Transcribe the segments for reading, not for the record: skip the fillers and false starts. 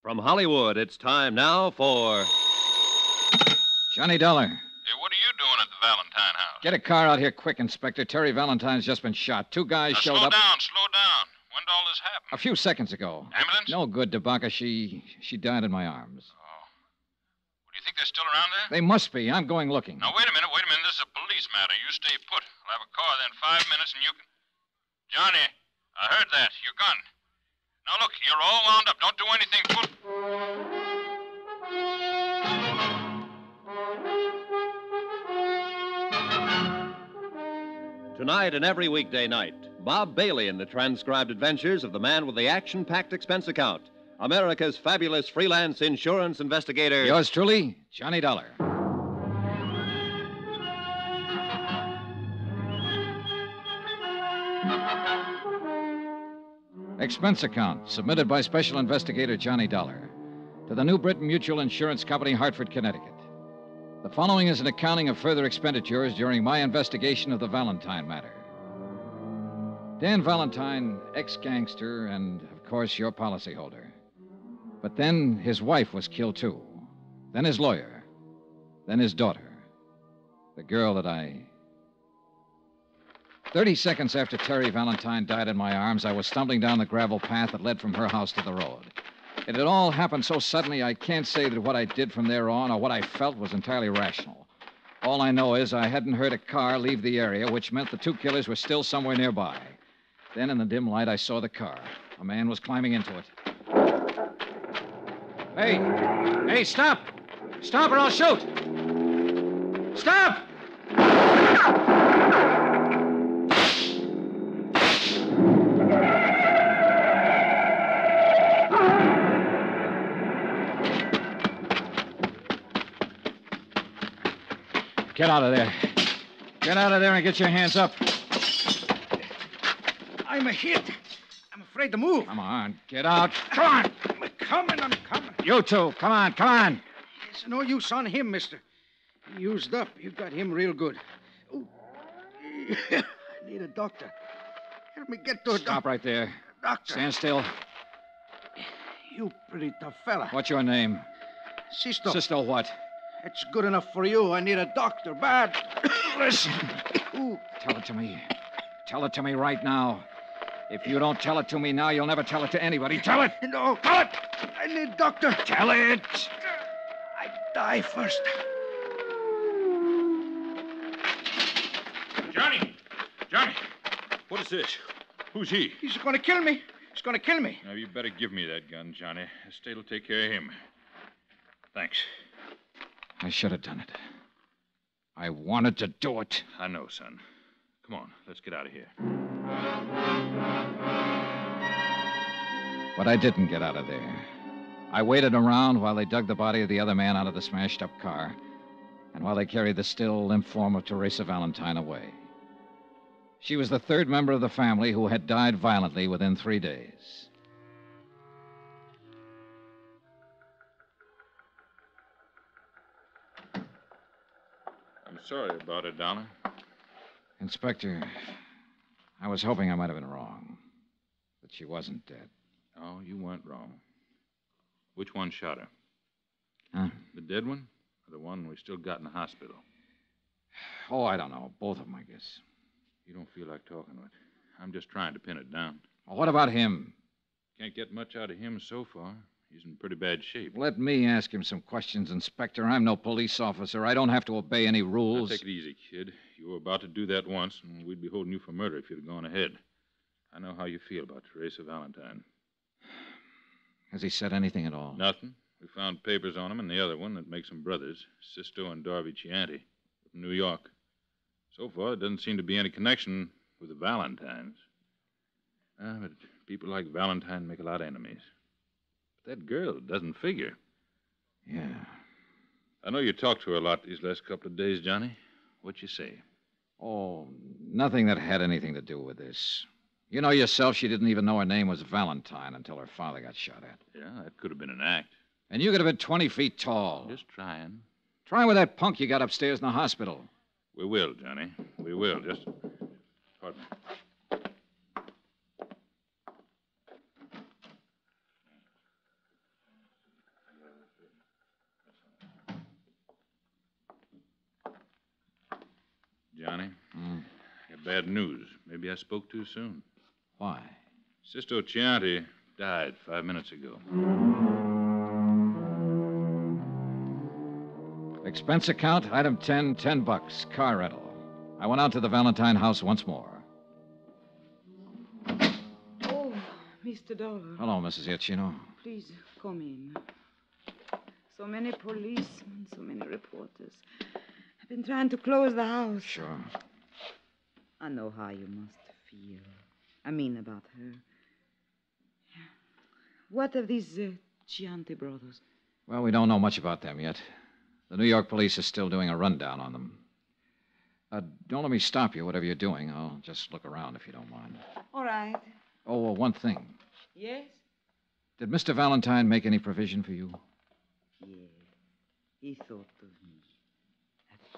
From Hollywood, it's time now for Johnny Dollar. Hey, what are you doing at the Valentine house? Get a car out here quick, Inspector. Terry Valentine's just been shot. Two guys Now, showed slow up down. When did all this happen? a few seconds ago. Ambulance? No good, DeBaca. She died in my arms. Oh. Well, do you think they're still around there? They must be. I'm going looking. Now, wait a minute. This is a police matter. You stay put. I'll have a car there in 5 minutes, and you can... Johnny, I heard that. Your gun. Now, look, you're all wound up. Don't do anything. Tonight and every weekday night, Bob Bailey in the transcribed adventures of the man with the action-packed expense account, America's fabulous freelance insurance investigator. Yours truly, Johnny Dollar. Expense account submitted by Special Investigator Johnny Dollar to the New Britain Mutual Insurance Company, Hartford, Connecticut. The following is an accounting of further expenditures during my investigation of the Valentine matter. Dan Valentine, ex-gangster, and, of course, your policyholder. But then his wife was killed, too. Then his lawyer. Then his daughter. The girl that I... 30 seconds after Terry Valentine died in my arms, I was stumbling down the gravel path that led from her house to the road. It had all happened so suddenly, I can't say that what I did from there on or what I felt was entirely rational. All I know is I hadn't heard a car leave the area, which meant the two killers were still somewhere nearby. Then, in the dim light, I saw the car. A man was climbing into it. Hey, stop! Stop or I'll shoot! Stop! Get out of there. Get out of there and get your hands up. I'm a hit. I'm afraid to move. Come on, get out. Come on. I'm coming. You two, come on. It's no use on him, mister. He used up. You got him real good. Oh. I need a doctor. Help me get to a Stop right there. doctor. Stand still. You pretty tough fella. What's your name? Sisto. Sisto what? It's good enough for you. I need a doctor, bad. Listen. Ooh. Tell it to me. Tell it to me right now. If you don't tell it to me now, you'll never tell it to anybody. Tell it! No. Tell it! I need doctor. Tell it! I die first. Johnny! What is this? Who's he? He's going to kill me. He's going to kill me. Now, you better give me that gun, Johnny. Estate will take care of him. Thanks. I should have done it. I wanted to do it. I know, son. Come on, let's get out of here. But I didn't get out of there. I waited around while they dug the body of the other man out of the smashed-up car, and while they carried the still, limp form of Teresa Valentine away. She was the third member of the family who had died violently within 3 days. I'm sorry about it, Dollar. Inspector, I was hoping I might have been wrong, but she wasn't dead. Oh, you weren't wrong. Which one shot her? Huh? The dead one? Or the one we still got in the hospital? Oh, I don't know. Both of them, I guess. You don't feel like talking to it. I'm just trying to pin it down. Well, what about him? Can't get much out of him so far. He's in pretty bad shape. Let me ask him some questions, Inspector. I'm no police officer. I don't have to obey any Now, rules. take it easy, kid. You were about to do that once, and we'd be holding you for murder if you'd have gone ahead. I know how you feel about Teresa Valentine. Has he said anything at all? Nothing. We found papers on him and the other one that makes them brothers, Sisto and Darby Chianti, from New York. So far, there doesn't seem to be any connection with the Valentines. But people like Valentine make a lot of enemies. But that girl doesn't figure. Yeah. I know you talked to her a lot these last couple of days, Johnny. What'd you say? Oh, nothing that had anything to do with this. You know yourself, she didn't even know her name was Valentine until her father got shot at. Yeah, that could have been an act. And you could have been 20 feet tall. Just trying. Try with that punk you got upstairs in the hospital. We will, Johnny. We will. Just... Pardon me. bad news. Maybe I spoke too soon. Why? Sisto Chianti died 5 minutes ago. Expense account, item 10, $10, car rental. I went out to the Valentine house once more. Oh, Mr. Dollar. Hello, Mrs. Iachino. Please come in. So many policemen, so many reporters. I've been trying to close the house. Sure. I know how you must feel. I mean about her. What of these Chianti brothers? Well, we don't know much about them yet. The New York police is still doing a rundown on them. Don't let me stop you, whatever you're doing. I'll just look around if you don't mind. All right. Oh, well, one thing. Yes? Did Mr. Valentine make any provision for you? Yeah. He thought of me.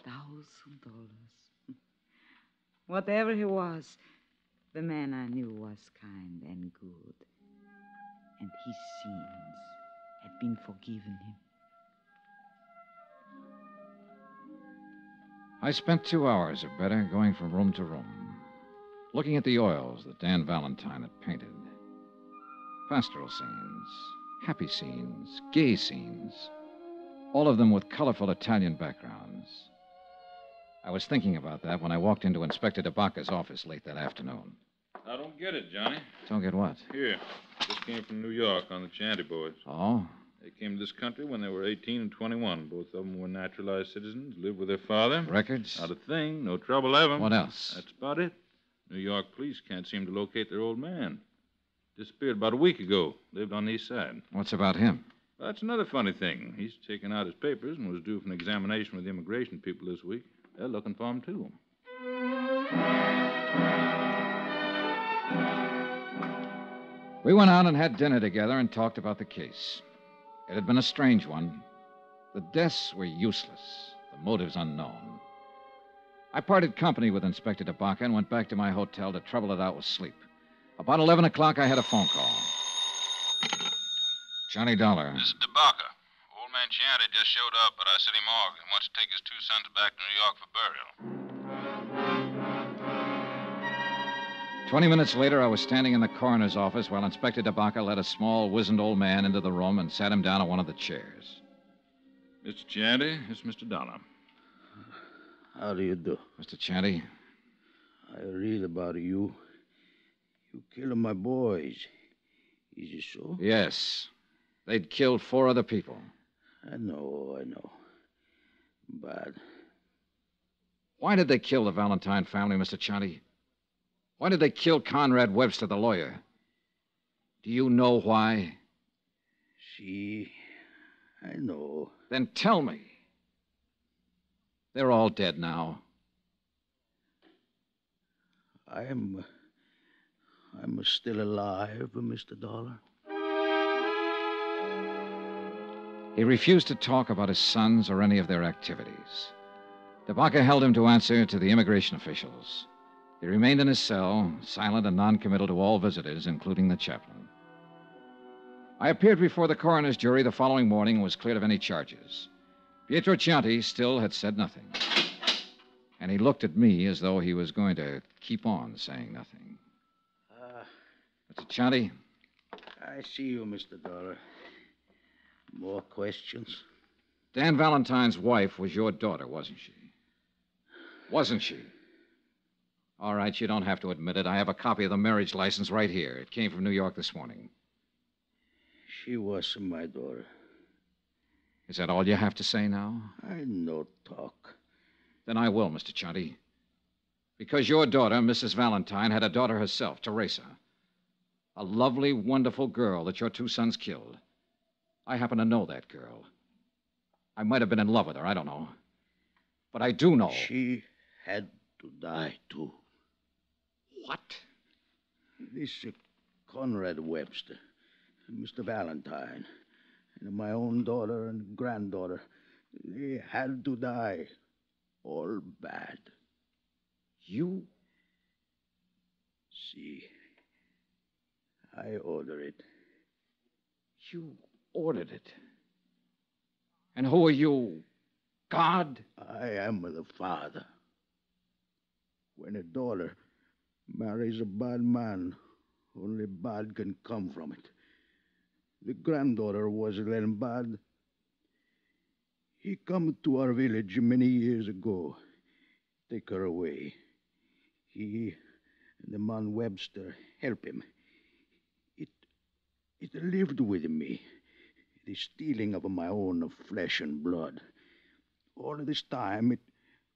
$1,000. Whatever he was, the man I knew was kind and good. And his sins had been forgiven him. I spent 2 hours or better going from room to room, looking at the oils that Dan Valentine had painted. Pastoral scenes, happy scenes, gay scenes, all of them with colorful Italian backgrounds. I was thinking about that when I walked into Inspector DeBacca's office late that afternoon. I don't get it, Johnny. Don't get what? Here. This came from New York on the Chianti boys. Oh? They came to this country when they were 18 and 21. Both of them were naturalized citizens, lived with their father. Records? Not a thing. No trouble ever. What else? That's about it. New York police can't seem to locate their old man. Disappeared about a week ago. Lived on the east side. What's about him? Well, that's another funny thing. He's taken out his papers and was due for an examination with the immigration people this week. They're looking for him, too. We went out and had dinner together and talked about the case. It had been a strange one. The deaths were useless, the motives unknown. I parted company with Inspector DeBacca and went back to my hotel to trouble it out with sleep. About 11 o'clock, I had a phone call. Johnny Dollar. This is DeBacca. Old man Chianti just showed up at our city morgue and wants to take his 2 sons back to New York for burial. 20 minutes later, I was standing in the coroner's office while Inspector DeBacca led a small, wizened old man into the room and sat him down on one of the chairs. Mr. Chianti, it's Mr. Dollar. How do you do? Mr. Chianti? I read about you. You killed my boys. Is it so? Yes. They'd killed 4 other people. I know. But Why did they kill the Valentine family, Mr. Chianti? Why did they kill Conrad Webster, the lawyer? Do you know why? see, I know. Then tell me. They're all dead now. I'm still alive, Mr. Dollar. He refused to talk about his sons or any of their activities. DeBacca held him to answer to the immigration officials. He remained in his cell, silent and noncommittal to all visitors, including the chaplain. I appeared before the coroner's jury the following morning and was cleared of any charges. Pietro Chianti still had said nothing. And he looked at me as though he was going to keep on saying nothing. Mr. Chianti? I see you, Mr. Dollar. More questions? Dan Valentine's wife was your daughter, wasn't she? Wasn't she? All right, you don't have to admit it. I have a copy of the marriage license right here. It came from New York this morning. She was my daughter. Is that all you have to say now? I no talk. Then I will, Mr. Chianti. Because your daughter, Mrs. Valentine, had a daughter herself, Teresa. A lovely, wonderful girl that your two sons killed. I happen to know that girl. I might have been in love with her, I don't know. But I do know. She had to die, too. What? This Conrad Webster, Mr. Valentine, and my own daughter and granddaughter, they had to die. All bad. You? See, I order it. You ordered it. And who are you? God? I am the father. When a daughter Marries a bad man. Only bad can come from it. The granddaughter was then bad. He come to our village many years ago. Take her away. He and the man Webster help him. It lived with me. The stealing of my own flesh and blood. All this time it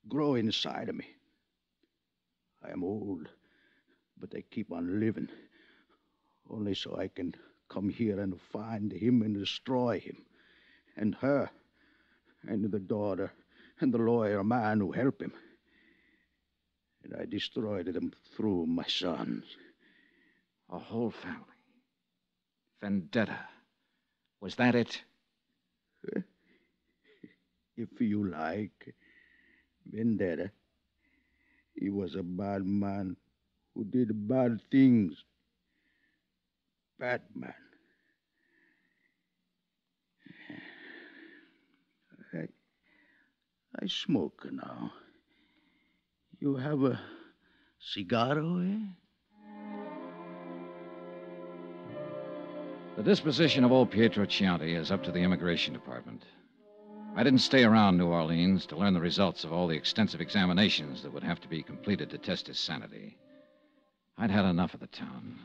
grow inside of me. I am old, but I keep on living. Only so I can come here and find him and destroy him. And her. And the daughter. And the lawyer man who help him. And I destroyed them through my sons. A whole family. Vendetta. Was that it? If you like. Vendetta. He was a bad man who did bad things. Bad man. I smoke now. You have a cigarro, eh? The disposition of old Pietro Chianti is up to the Immigration Department. I didn't stay around New Orleans to learn the results of all the extensive examinations that would have to be completed to test his sanity. I'd had enough of the town.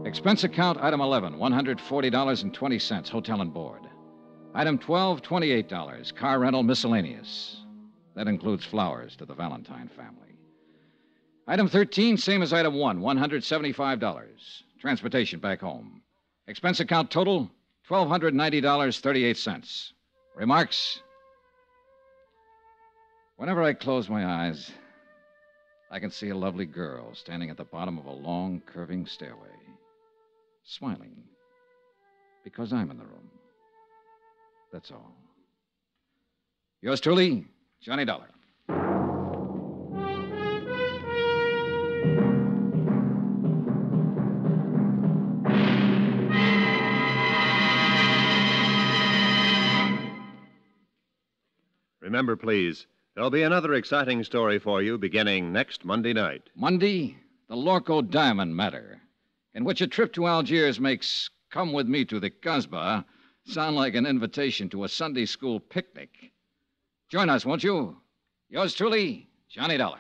Expense account, item 11, $140.20, hotel and board. Item 12, $28, car rental miscellaneous. That includes flowers to the Valentine family. Item 13, same as item 1, $175. Transportation back home. Expense account total, $1,290.38. Remarks? Whenever I close my eyes, I can see a lovely girl standing at the bottom of a long, curving stairway, smiling, because I'm in the room. That's all. Yours truly, Johnny Dollar. Remember, please, there'll be another exciting story for you beginning next Monday night. Monday, the Lorco Diamond matter, in which a trip to Algiers makes Come With Me to the Kasbah sound like an invitation to a Sunday school picnic. Join us, won't you? Yours truly, Johnny Dollar.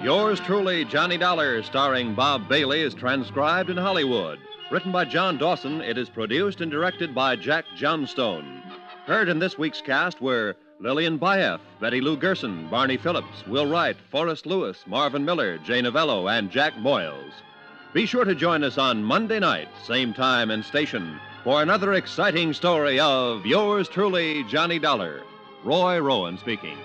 Yours truly, Johnny Dollar, starring Bob Bailey, is transcribed in Hollywood. Written by John Dawson, it is produced and directed by Jack Johnstone. Heard in this week's cast were Lillian Baeff, Betty Lou Gerson, Barney Phillips, Will Wright, Forrest Lewis, Marvin Miller, Jay Novello, and Jack Moyles. Be sure to join us on Monday night, same time and station, for another exciting story of Yours truly, Johnny Dollar. Roy Rowan speaking.